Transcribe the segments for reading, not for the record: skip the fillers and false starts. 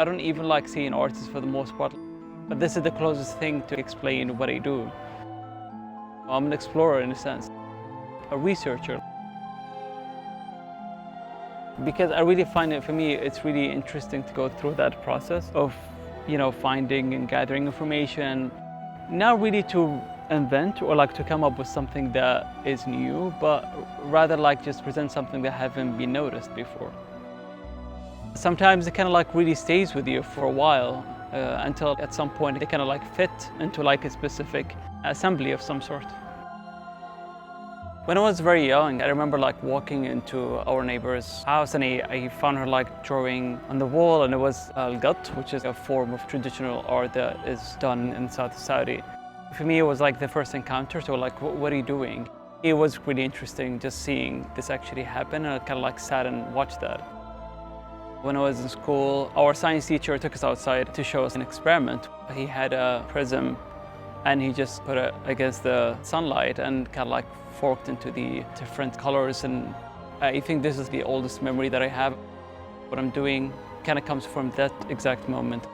I don't even like seeing artists for the most part, but this is the closest thing to explain what I do. I'm an explorer in a sense, a researcher. Because I really find it, for me, it's really interesting to go through that process of, finding and gathering information, not really to invent or like to come up with something that is new, but rather like just present something that haven't been noticed before. Sometimes it kind of like really stays with you for a while until at some point it kind of like fit into like a specific assembly of some sort. When I was very young, I remember like walking into our neighbor's house and I found her like drawing on the wall, and it was al-gat, which is a form of traditional art that is done in South Saudi. For me, it was like the first encounter, so like, what are you doing? It was really interesting just seeing this actually happen, and I kind of like sat and watched that. When I was in school, our science teacher took us outside to show us an experiment. He had a prism and he just put it against the sunlight and kind of like forked into the different colors. And I think this is the oldest memory that I have. What I'm doing kind of comes from that exact moment.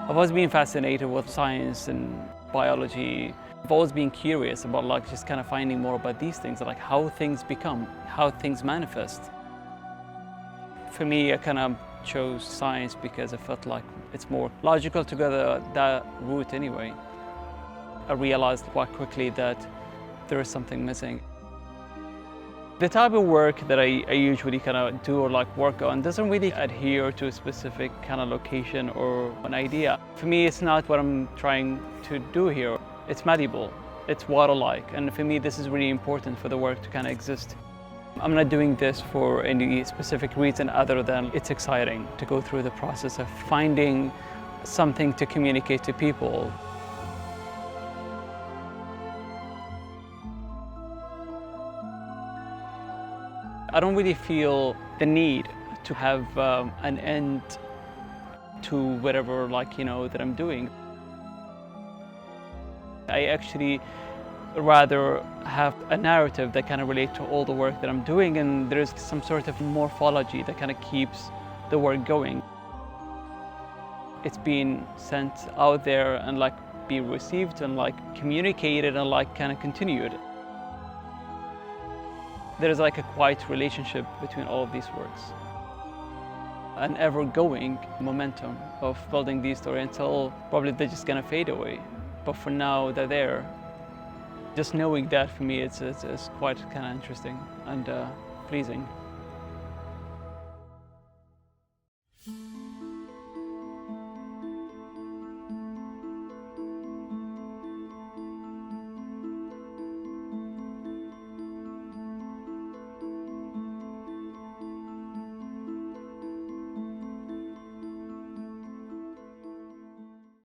I've always been fascinated with science and biology. I've always been curious about like just kind of finding more about these things, like how things become, how things manifest. For me, I kind of chose science because I felt like it's more logical to go that route anyway. I realized quite quickly that there is something missing. The type of work that I usually kind of do or like work on doesn't really adhere to a specific kind of location or an idea. For me, it's not what I'm trying to do here. It's malleable, it's water-like, and for me this is really important for the work to kind of exist. I'm not doing this for any specific reason other than it's exciting to go through the process of finding something to communicate to people. I don't really feel the need to have an end to whatever that I'm doing. I actually rather have a narrative that kind of relates to all the work that I'm doing, and there's some sort of morphology that kind of keeps the work going. It's being sent out there and like be received and like communicated and like kind of continued. There's like a quiet relationship between all of these works. An ever-going momentum of building these stories until probably they're just gonna fade away. But for now, they're there. Just knowing that for me, it's quite kind of interesting and pleasing.